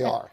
They are.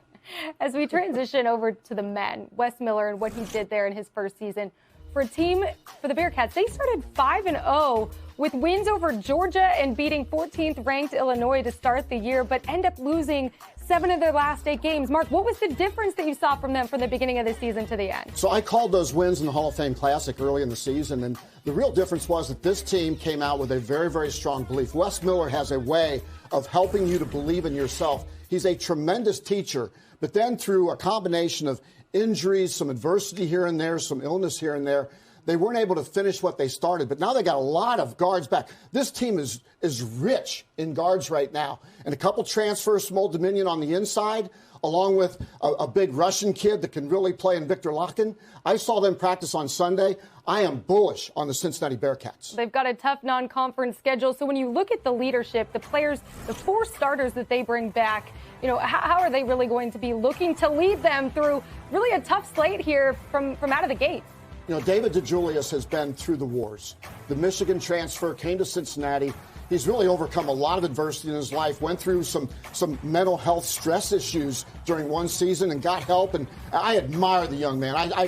As we transition over to the men, Wes Miller and what he did there in his first season. For a team, for the Bearcats, they started 5-0 with wins over Georgia and beating 14th ranked Illinois to start the year, but end up losing 7 of their last 8 games. Mark, what was the difference that you saw from them from the beginning of the season to the end? So I called those wins in the Hall of Fame Classic early in the season, and the real difference was that this team came out with a very, very strong belief. Wes Miller has a way of helping you to believe in yourself. He's a tremendous teacher, but then through a combination of injuries, some adversity here and there, some illness here and there, they weren't able to finish what they started. But now they got a lot of guards back. This team is rich in guards right now. And a couple transfers from Old Dominion on the inside, along with a big Russian kid that can really play in Victor Locken. I saw them practice on Sunday. I am bullish on the Cincinnati Bearcats. They've got a tough non-conference schedule. So when you look at the leadership, the players, the 4 starters that they bring back, you know, how are they really going to be looking to lead them through really a tough slate here from out of the gate? You know, David DeJulius has been through the wars. The Michigan transfer came to Cincinnati. He's really overcome a lot of adversity in his life, went through some mental health stress issues during one season and got help. And I admire the young man. I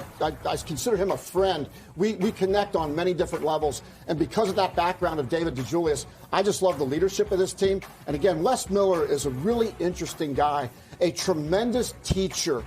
consider him a friend. We connect on many different levels. And because of that background of David DeJulius, I just love the leadership of this team. And again, Wes Miller is a really interesting guy, a tremendous teacher,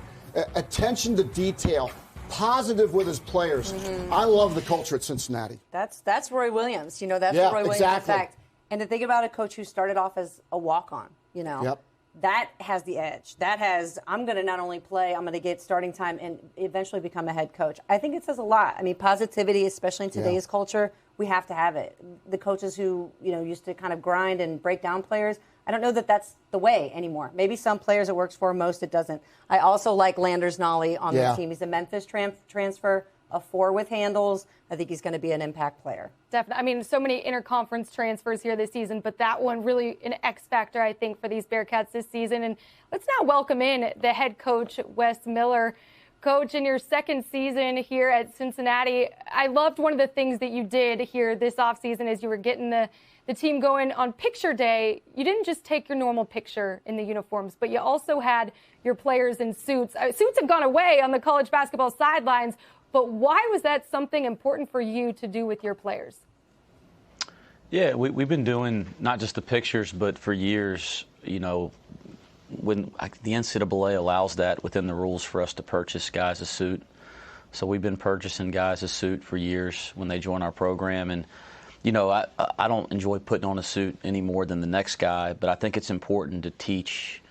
attention to detail, positive with his players. Mm-hmm. I love the culture at Cincinnati. That's Roy Williams. You know, that's yeah, Roy Williams exactly. effect. And to think about a coach who started off as a walk-on, you know, yep. That has the edge. That has, I'm going to not only play, I'm going to get starting time and eventually become a head coach. I think it says a lot. I mean, positivity, especially in today's culture, we have to have it. The coaches who, you know, used to kind of grind and break down players, I don't know that that's the way anymore. Maybe some players it works for, most it doesn't. I also like Landers Nolly on the team. He's a Memphis transfer, a 4 with handles. I think he's going to be an impact player. Definitely. I mean, so many interconference transfers here this season, but that one really an X factor, I think, for these Bearcats this season. And let's now welcome in the head coach, Wes Miller. Coach, in your second season here at Cincinnati, I loved one of the things that you did here this offseason as you were getting the team going on picture day. You didn't just take your normal picture in the uniforms, but you also had your players in suits. Suits have gone away on the college basketball sidelines, but why was that something important for you to do with your players? Yeah, we've been doing not just the pictures, but for years, you know, when the NCAA allows that within the rules for us to purchase guys a suit. So we've been purchasing guys a suit for years when they join our program. And, you know, I don't enjoy putting on a suit any more than the next guy, but I think it's important to teach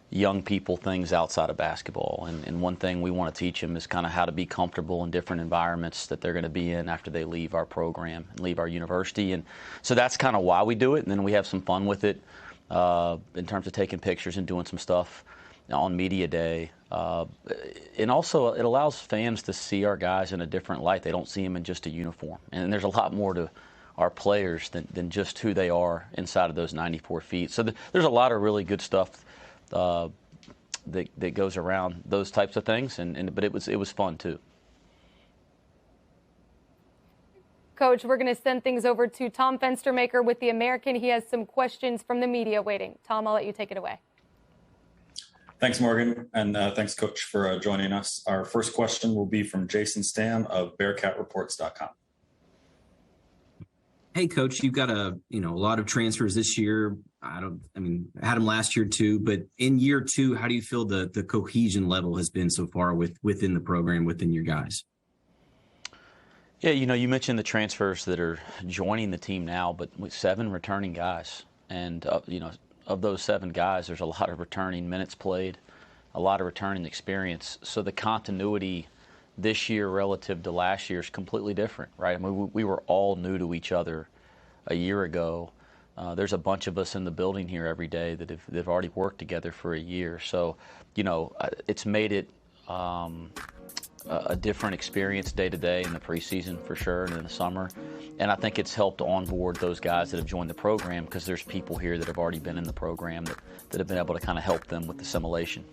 young people things outside of basketball. And one thing we want to teach them is kind of how to be comfortable in different environments that they're going to be in after they leave our program and leave our university. And so that's kind of why we do it. And then we have some fun with it in terms of taking pictures and doing some stuff on media day. And also it allows fans to see our guys in a different light. They don't see them in just a uniform. And there's a lot more to our players than just who they are inside of those 94 feet. So there's a lot of really good stuff that goes around those types of things, but it was fun too. Coach, we're going to send things over to Tom Fenstermaker with the American. He has some questions from the media waiting. Tom, I'll let you take it away. Thanks, Morgan, and thanks, Coach, for joining us. Our first question will be from Jason Stam of BearcatReports.com. Hey, Coach, you've got a lot of transfers this year. I had them last year too, but in year 2, how do you feel the cohesion level has been so far within the program, within your guys? Yeah, you mentioned the transfers that are joining the team now, but with 7 returning guys. And, of those 7 guys, there's a lot of returning minutes played, a lot of returning experience. So the continuity this year relative to last year is completely different, right? I mean, we were all new to each other a year ago. There's a bunch of us in the building here every day that have already worked together for a year. So, it's made it a different experience day to day in the preseason for sure and in the summer. And I think it's helped onboard those guys that have joined the program because there's people here that have already been in the program that have been able to kind of help them with assimilation.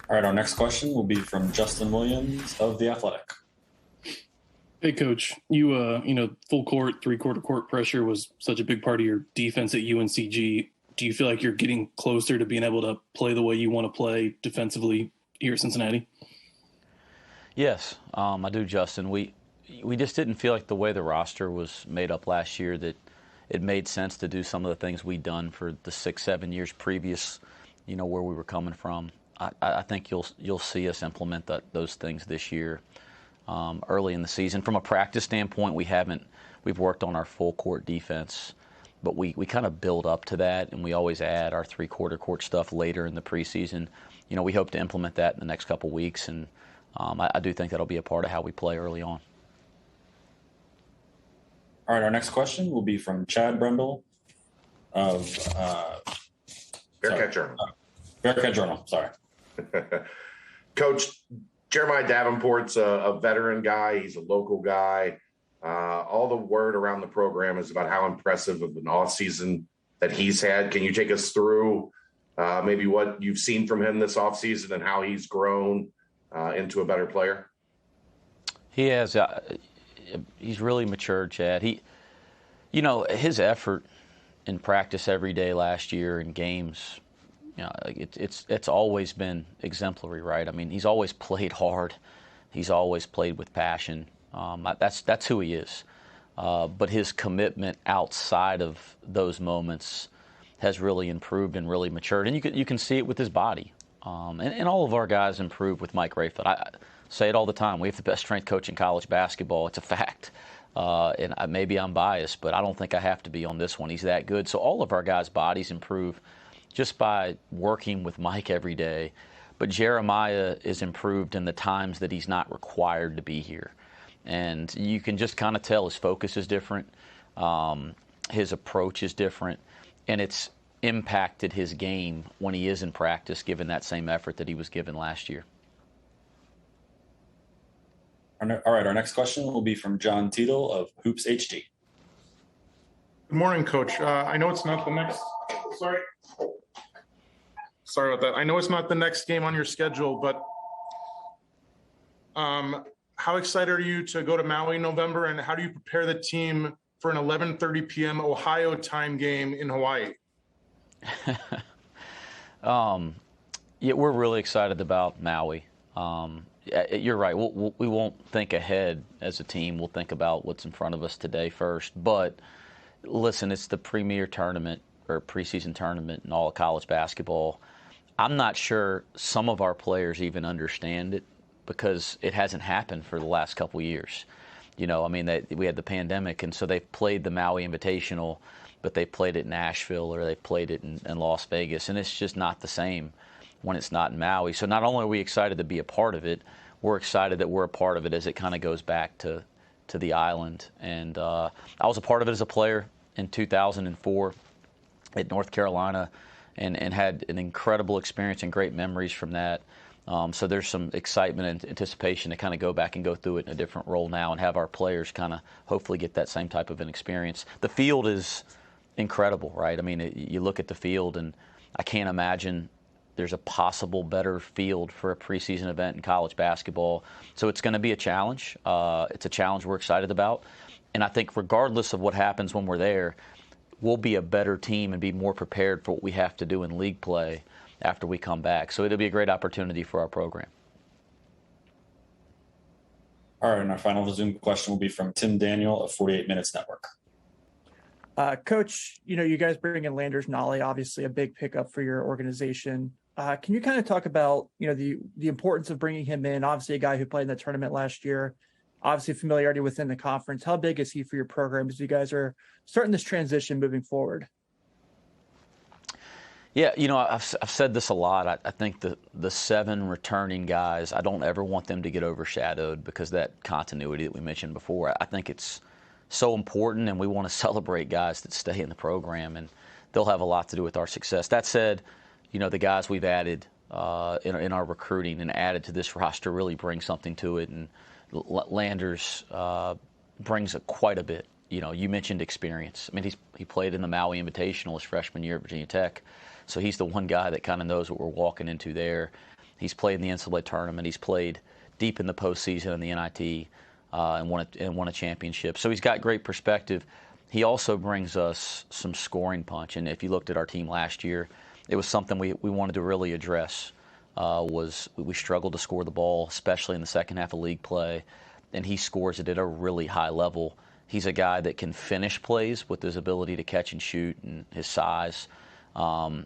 All right, our next question will be from Justin Williams of The Athletic. Hey, Coach, you full court, 3-quarter court pressure was such a big part of your defense at UNCG. do you feel like you're getting closer to being able to play the way you want to play defensively here at Cincinnati? Yes, I do, Justin. We just didn't feel like the way the roster was made up last year that it made sense to do some of the things we'd done for the 6-7 years previous, where we were coming from. I think you'll see us implement those things this year early in the season. From a practice standpoint, we've worked on our full court defense, but we kind of build up to that, and we always add our three-quarter court stuff later in the preseason. We hope to implement that in the next couple weeks, and I do think that'll be a part of how we play early on. All right, our next question will be from Chad Brendel of Bearcat Journal. Bearcat Journal, sorry. Coach, Jeremiah Davenport's a veteran guy. He's a local guy. All the word around the program is about how impressive of an offseason that he's had. Can you take us through maybe what you've seen from him this offseason and how he's grown into a better player? He has. He's really matured, Chad. His effort in practice every day last year in games, it's always been exemplary, right? I mean, he's always played hard. He's always played with passion. That's who he is. But his commitment outside of those moments has really improved and really matured, and you can see it with his body. And all of our guys improve with Mike Rayfield. I say it all the time. We have the best strength coach in college basketball. It's a fact. And maybe I'm biased, but I don't think I have to be on this one. He's that good. So all of our guys' bodies improve just by working with Mike every day. But Jeremiah is improved in the times that he's not required to be here. And you can just kind of tell his focus is different. His approach is different. And it's impacted his game when he is in practice, given that same effort that he was given last year. All right, our next question will be from John Tiedel of Hoops HD. Good morning, Coach. I know it's not the next. Sorry about that. I know it's not the next game on your schedule, but how excited are you to go to Maui in November, and how do you prepare the team for an 11:30 p.m. Ohio time game in Hawaii? Yeah, we're really excited about Maui. You're right. We won't think ahead as a team. We'll think about what's in front of us today first. But listen, it's the premier tournament or preseason tournament in all of college basketball. I'm not sure some of our players even understand it because it hasn't happened for the last couple of years. We had the pandemic, and so they've played the Maui Invitational, but they played it in Nashville or they played it in Las Vegas, and it's just not the same when it's not in Maui. So not only are we excited to be a part of it, we're excited that we're a part of it as it kind of goes back to the island. And I was a part of it as a player in 2004 at North Carolina and had an incredible experience and great memories from that. So there's some excitement and anticipation to kind of go back and go through it in a different role now and have our players kind of hopefully get that same type of an experience. The field is incredible, right? I mean, you look at the field, and I can't imagine there's a possible better field for a preseason event in college basketball. So it's going to be a challenge. It's a challenge we're excited about. And I think regardless of what happens when we're there, we'll be a better team and be more prepared for what we have to do in league play after we come back. So it'll be a great opportunity for our program. All right, and our final Zoom question will be from Tim Daniel of 48 Minutes Network. Coach, you guys bring in Landers Nolley, obviously a big pickup for your organization. Can you kind of talk about, the importance of bringing him in? Obviously a guy who played in the tournament last year, obviously familiarity within the conference. How big is he for your program as you guys are starting this transition moving forward? Yeah, I've said this a lot. I think the 7 returning guys, I don't ever want them to get overshadowed because that continuity that we mentioned before. I think it's so important, and we want to celebrate guys that stay in the program, and they'll have a lot to do with our success. That said, the guys we've added in our recruiting and added to this roster really bring something to it, and Landers brings quite a bit. You mentioned experience. I mean, he played in the Maui Invitational his freshman year at Virginia Tech. So he's the one guy that kind of knows what we're walking into there. He's played in the NCAA tournament. He's played deep in the postseason in the NIT and won a championship. So he's got great perspective. he also brings us some scoring punch. And if you looked at our team last year, it was something we wanted to really address. Was we struggled to score the ball, especially in the second half of league play, and he scores it at a really high level. He's a guy that can finish plays with his ability to catch and shoot and his size.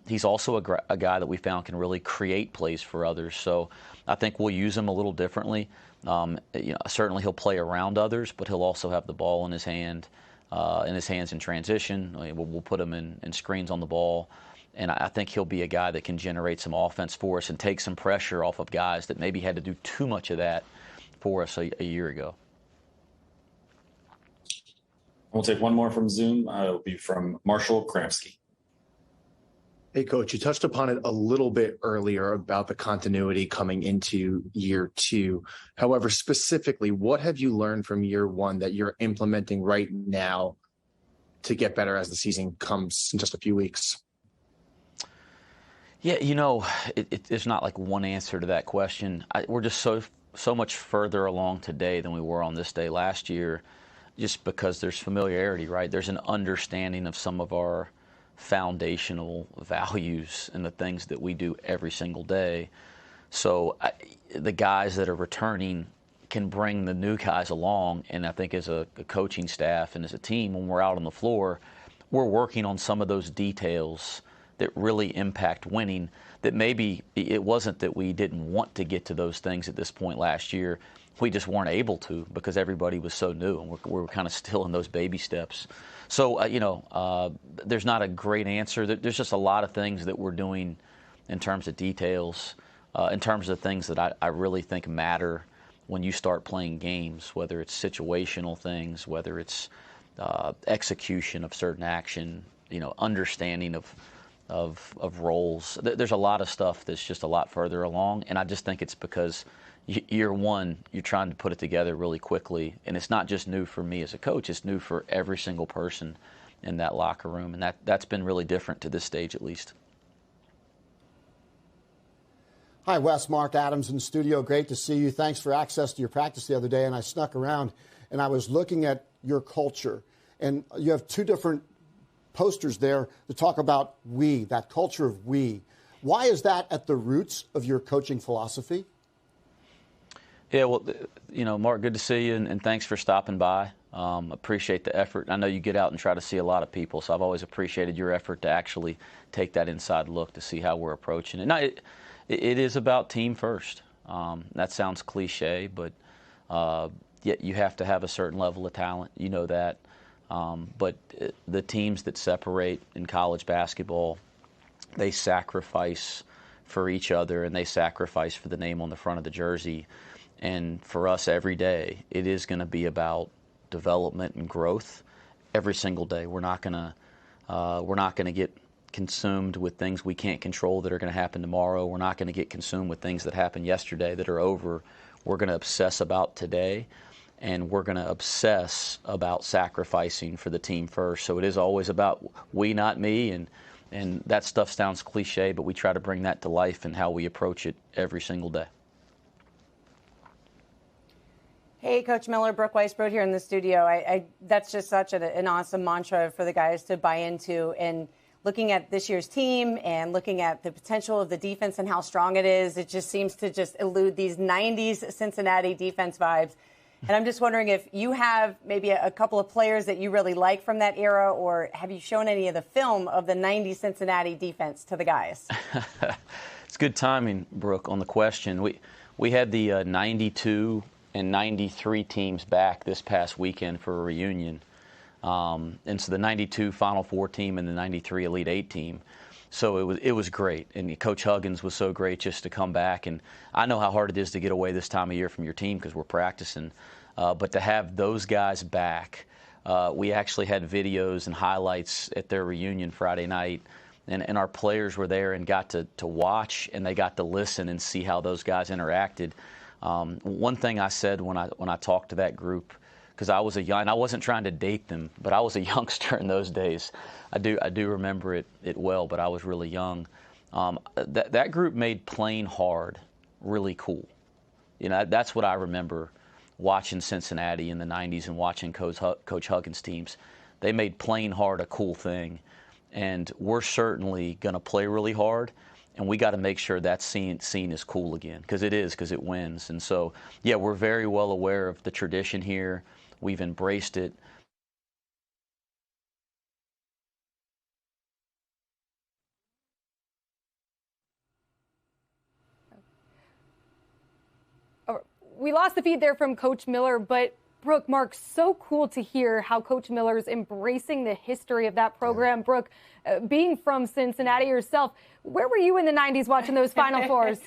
He's also a guy that we found can really create plays for others. So I think we'll use him a little differently. Certainly he'll play around others, but he'll also have the ball in his hands in transition. We'll put him in screens on the ball. And I think he'll be a guy that can generate some offense for us and take some pressure off of guys that maybe had to do too much of that for us a year ago. We'll take one more from Zoom. It'll be from Marshall Kramsky. Hey, Coach, you touched upon it a little bit earlier about the continuity coming into year two. However, specifically, what have you learned from year one that you're implementing right now to get better as the season comes in just a few weeks? Yeah, there's not like one answer to that question. We're just so much further along today than we were on this day last year, just because there's familiarity, right? There's an understanding of some of our foundational values and the things that we do every single day. So the guys that are returning can bring the new guys along, and I think as a coaching staff and as a team, when we're out on the floor, we're working on some of those details that really impact winning, that maybe it wasn't that we didn't want to get to those things at this point last year. We just weren't able to because everybody was so new, and we're kind of still in those baby steps. So, there's not a great answer. There's just a lot of things that we're doing in terms of details, in terms of things that I really think matter when you start playing games, whether it's situational things, whether it's execution of certain action, understanding of roles. There's a lot of stuff that's just a lot further along, and I just think it's because year one, you're trying to put it together really quickly, and it's not just new for me as a coach, it's new for every single person in that locker room, and that's been really different to this stage at least. Hi, Wes. Mark Adams in the studio. Great to see you. Thanks for access to your practice the other day, and I snuck around, and I was looking at your culture, and you have two different posters there to talk about we, that culture of we. Why is that at the roots of your coaching philosophy? Yeah, well, Mark, good to see you, and thanks for stopping by. Appreciate the effort. I know you get out and try to see a lot of people, so I've always appreciated your effort to actually take that inside look to see how we're approaching it. Now, it is about team first. That sounds cliche, but yet you have to have a certain level of talent. You know that. But the teams that separate in college basketball, they sacrifice for each other, and they sacrifice for the name on the front of the jersey. And for us every day, it is going to be about development and growth every single day. We're not going to get consumed with things we can't control that are going to happen tomorrow. We're not going to get consumed with things that happened yesterday that are over. We're going to obsess about today, and we're going to obsess about sacrificing for the team first. So it is always about we, not me, and that stuff sounds cliche, but we try to bring that to life in how we approach it every single day. Hey, Coach Miller, Brooke Weisbrod here in the studio. That's just such an awesome mantra for the guys to buy into. And looking at this year's team and looking at the potential of the defense and how strong it is, it just seems to just elude these 90s Cincinnati defense vibes. And I'm just wondering if you have maybe a couple of players that you really like from that era, or have you shown any of the film of the 90s Cincinnati defense to the guys? It's good timing, Brooke, on the question. We had the 92 and 93 teams back this past weekend for a reunion. And so the 92 Final Four team and the 93 Elite Eight team. So it was great. And Coach Huggins was so great just to come back. And I know how hard it is to get away this time of year from your team because we're practicing. But to have those guys back, we actually had videos and highlights at their reunion Friday night. And our players were there and got to watch, and they got to listen and see how those guys interacted. One thing I said when I talked to that group, because I was and I wasn't trying to date them, but I was a youngster in those days. I do remember it well, but I was really young. That group made playing hard really cool. That's what I remember watching Cincinnati in the 90s and watching Coach Huggins teams. they made playing hard a cool thing. And we're certainly going to play really hard, and we got to make sure that scene is cool again, because it is, because it wins. And so, yeah, we're very well aware of the tradition here. We've embraced it. We lost the feed there from Coach Miller, but Brooke, Mark, so cool to hear how Coach Miller's embracing the history of that program. Brooke, being from Cincinnati yourself, where were you in the 90s watching those Final Fours?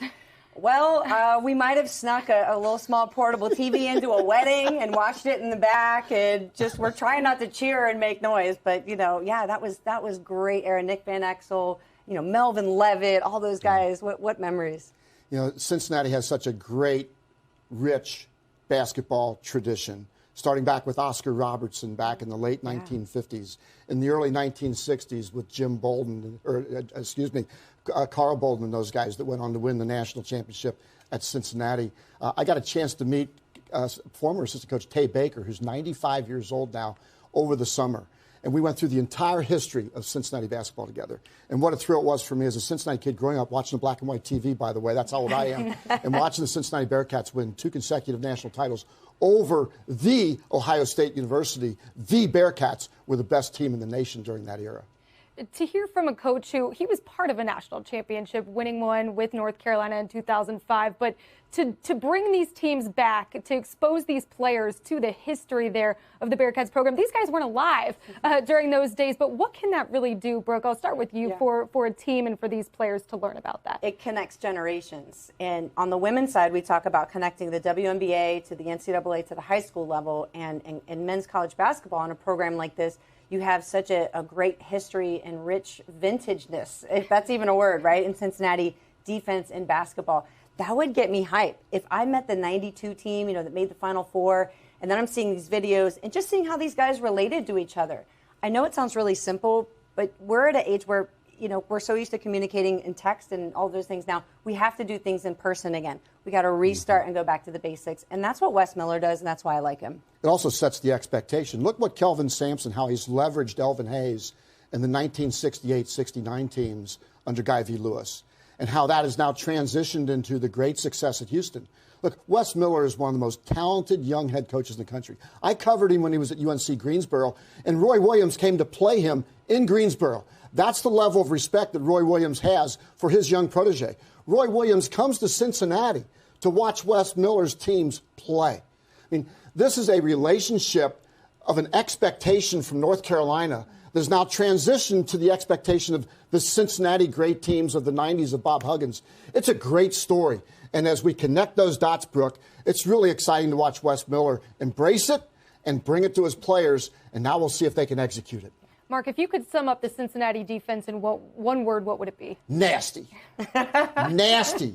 Well, we might have snuck a little small portable TV into a wedding and watched it in the back, and just we're trying not to cheer and make noise. But, yeah, that was great era. Nick Van Exel, Melvin Levitt, all those guys. What memories? Cincinnati has such a great, rich basketball tradition, starting back with Oscar Robertson back in the late 1950s, in the early 1960s with Jim Bolden, Carl Bolden and those guys that went on to win the national championship at Cincinnati. I got a chance to meet former assistant coach Tay Baker, who's 95 years old now, over the summer. And we went through the entire history of Cincinnati basketball together. And what a thrill it was for me as a Cincinnati kid growing up, watching the black and white TV, by the way. That's how old I am. And watching the Cincinnati Bearcats win 2 consecutive national titles over the Ohio State University. The Bearcats were the best team in the nation during that era. To hear from a coach who, he was part of a national championship, winning one with North Carolina in 2005, but to bring these teams back, to expose these players to the history there of the Bearcats program. These guys weren't alive during those days, but what can that really do, Brooke? I'll start with you for a team and for these players to learn about that. It connects generations. And on the women's side, we talk about connecting the WNBA to the NCAA to the high school level, and men's college basketball in a program like this. You have such a great history and rich vintageness, if that's even a word, right, in Cincinnati defense and basketball. That would get me hyped. If I met the 92 team, that made the Final Four, and then I'm seeing these videos and just seeing how these guys related to each other. I know it sounds really simple, but we're at an age where, we're so used to communicating in text and all those things now. We have to do things in person again. We got to restart and go back to the basics. And that's what Wes Miller does, and that's why I like him. It also sets the expectation. Look what Kelvin Sampson, how he's leveraged Elvin Hayes in the 1968-69 teams under Guy V. Lewis, and how that has now transitioned into the great success at Houston. Look, Wes Miller is one of the most talented young head coaches in the country. I covered him when he was at UNC Greensboro, and Roy Williams came to play him in Greensboro. That's the level of respect that Roy Williams has for his young protege. Roy Williams comes to Cincinnati to watch Wes Miller's teams play. I mean, this is a relationship of an expectation from North Carolina that has now transitioned to the expectation of the Cincinnati great teams of the 90s of Bob Huggins. It's a great story. And as we connect those dots, Brooke, it's really exciting to watch Wes Miller embrace it and bring it to his players. And now we'll see if they can execute it. Mark, if you could sum up the Cincinnati defense in one word, what would it be? Nasty. Nasty.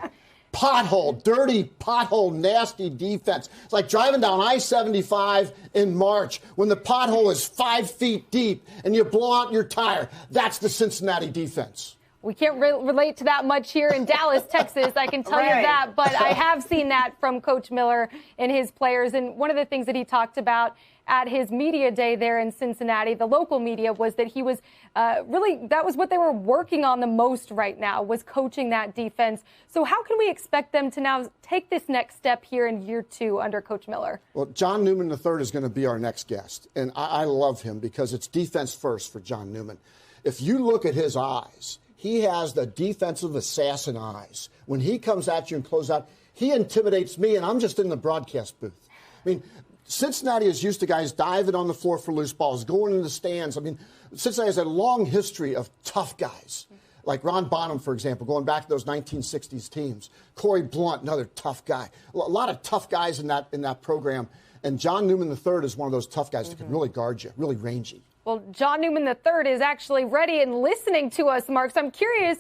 Pothole, dirty, pothole, nasty defense. It's like driving down I-75 in March when the pothole is 5 feet deep and you blow out your tire. That's the Cincinnati defense. We can't relate to that much here in Dallas, Texas. I can tell you that. But I have seen that from Coach Miller and his players. And one of the things that he talked about at his media day there in Cincinnati, the local media, was that he was that was what they were working on the most right now, was coaching that defense. So how can we expect them to now take this next step here in year 2 under Coach Miller? Well, John Newman III is going to be our next guest. And I love him because it's defense first for John Newman. If you look at his eyes, he has the defensive assassin eyes. When he comes at you and closes out, he intimidates me, and I'm just in the broadcast booth. I mean, Cincinnati is used to guys diving on the floor for loose balls, going in the stands. I mean, Cincinnati has a long history of tough guys, like Ron Bonham, for example, going back to those 1960s teams. Corey Blunt, another tough guy. A lot of tough guys in that program. And John Newman III is one of those tough guys that can really guard you, really rangy. Well, John Newman III is actually ready and listening to us, Mark. So I'm curious,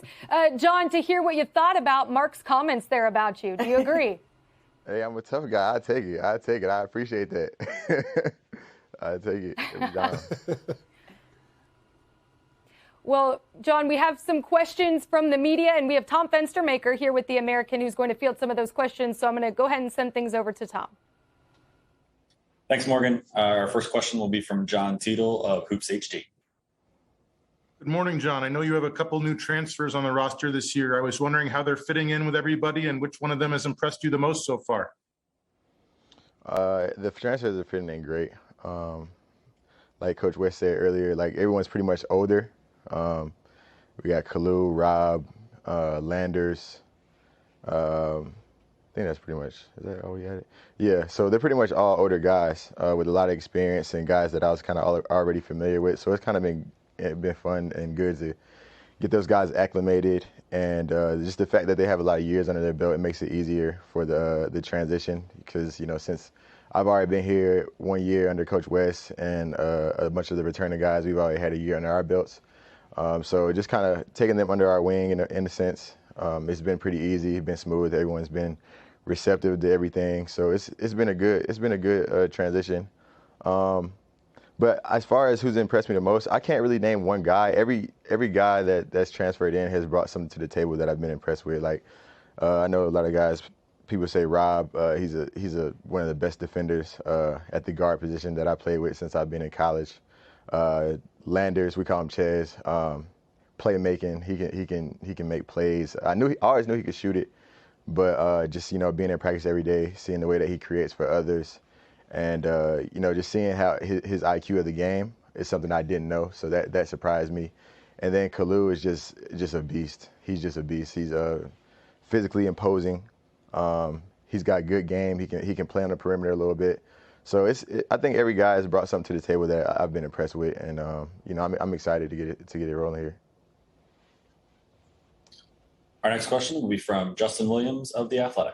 John, to hear what you thought about Mark's comments there about you. Do you agree? Hey, I'm a tough guy. I take it. I appreciate that. I take it every time. Well, John, we have some questions from the media, and we have Tom Fenstermaker here with The American who's going to field some of those questions. So I'm going to go ahead and send things over to Tom. Thanks, Morgan. Our first question will be from John Tiedel of Hoops HT. Good morning, John. I know you have a couple new transfers on the roster this year. I was wondering how they're fitting in with everybody and which one of them has impressed you the most so far. The transfers are fitting in great. Like Coach West said earlier, like everyone's pretty much older. We got Kalu, Rob, Landers. I think that's pretty much, is that all we had? Yeah, so they're pretty much all older guys with a lot of experience and guys that I was kind of already familiar with. So it's kind of been fun and good to get those guys acclimated, and just the fact that they have a lot of years under their belt, it makes it easier for the transition, because since I've already been here 1 year under Coach West, and a bunch of the returning guys, we've already had a year under our belts. So just kind of taking them under our wing in a sense, it's been pretty easy, been smooth. Everyone's been receptive to everything, so it's been a good transition. But as far as who's impressed me the most, I can't really name one guy. Every guy that's transferred in has brought something to the table that I've been impressed with. Like I know a lot of guys. People say Rob. He's one of the best defenders at the guard position that I played with since I've been in college. Landers, we call him Ches. Playmaking, he can make plays. I always knew he could shoot it, but just being in practice every day, seeing the way that he creates for others, and just seeing how his IQ of the game is something I didn't know, so that surprised me. And then Kalu is just a beast. He's just a beast. He's physically imposing. He's got good game. He can play on the perimeter a little bit. So I think every guy has brought something to the table that I've been impressed with, and I'm excited to get it rolling here. Our next question will be from Justin Williams of The Athletic.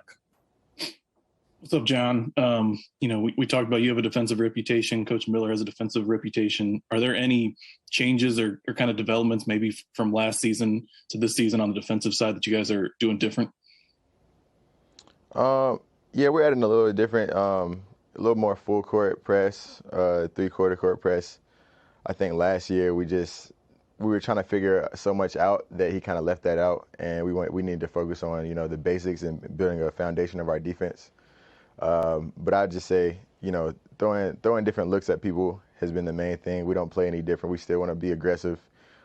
What's up, John? We talked about you have a defensive reputation. Coach Miller has a defensive reputation. Are there any changes or kind of developments maybe from last season to this season on the defensive side that you guys are doing different? Yeah, we're adding a little different, a little more full court press, 3/4 court press. I think last year we were trying to figure so much out that he kind of left that out, and we need to focus on the basics and building a foundation of our defense. But I'd just say throwing different looks at people has been the main thing. We don't play any different. We still want to be aggressive.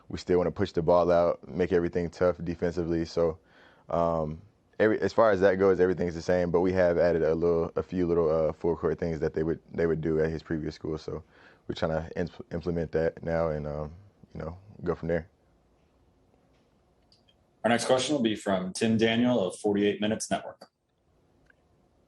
We still want to push the ball out, make everything tough defensively. So as far as that goes, everything's the same. But we have added a few little full court things that they would do at his previous school. So we're trying to implement that now and go from there. Our next question will be from Tim Daniel of 48 Minutes Network.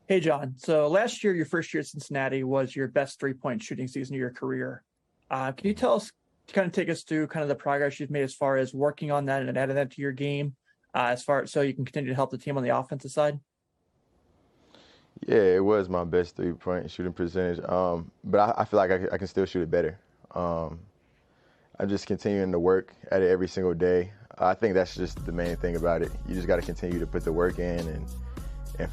Hey, John. So last year, your first year at Cincinnati was your best three-point shooting season of your career. Can you tell us, kind of take us through kind of the progress you've made as far as working on that and adding that to your game, so you can continue to help the team on the offensive side? Yeah, it was my best three-point shooting percentage, but I feel like I can still shoot it better. I'm just continuing to work at it every single day. I think that's just the main thing about it. You just got to continue to put the work in and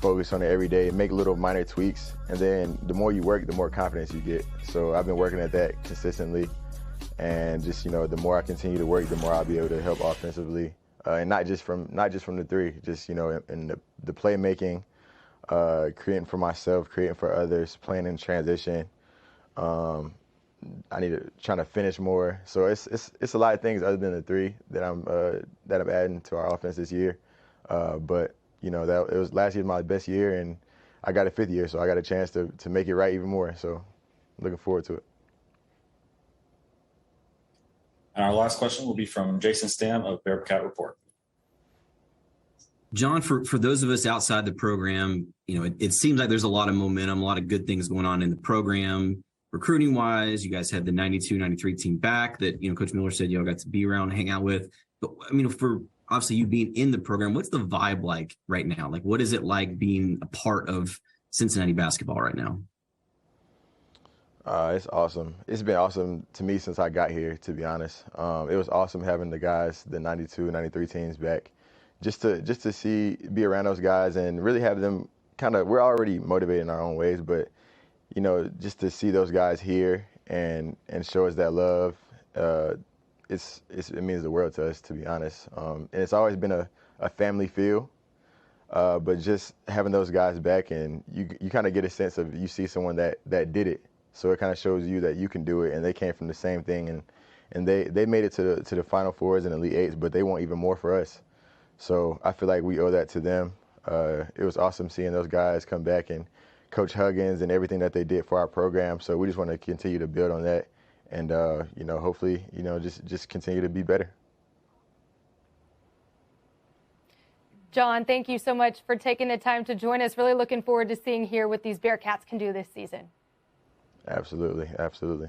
focus on it every day and make little minor tweaks. And then the more you work, the more confidence you get. So I've been working at that consistently. And just, the more I continue to work, the more I'll be able to help offensively. And not just from the three, just, in the playmaking, creating for myself, creating for others, playing in transition. I need to try to finish more. So it's a lot of things other than the three that I'm adding to our offense this year. But that it was last year my best year, and I got a fifth year, so I got a chance to make it right even more. So looking forward to it. And our last question will be from Jason Stam of Bearcat Report. John, for those of us outside the program, it seems like there's a lot of momentum, a lot of good things going on in the program. Recruiting wise, you guys had the 92-93 team back that, Coach Miller said y'all got to be around and hang out with. But for obviously you being in the program, what's the vibe like right now? Like, what is it like being a part of Cincinnati basketball right now? It's awesome. It's been awesome to me since I got here, to be honest. It was awesome having the guys, the 92-93 teams back, just to be around those guys and really have them we're already motivated in our own ways, but just to see those guys here and show us that love, it means the world to us, to be honest. And it's always been a family feel, but just having those guys back, and you kind of get a sense of, you see someone that did it, So it kind of shows you that you can do it, and they came from the same thing, and they made it to the Final Fours and Elite Eights, but they want even more for us. So I feel like we owe that to them. It was awesome seeing those guys come back and Coach Huggins and everything that they did for our program. So we just want to continue to build on that, and hopefully just continue to be better. John, thank you so much for taking the time to join us. Really looking forward to seeing here what these Bearcats can do this season. Absolutely.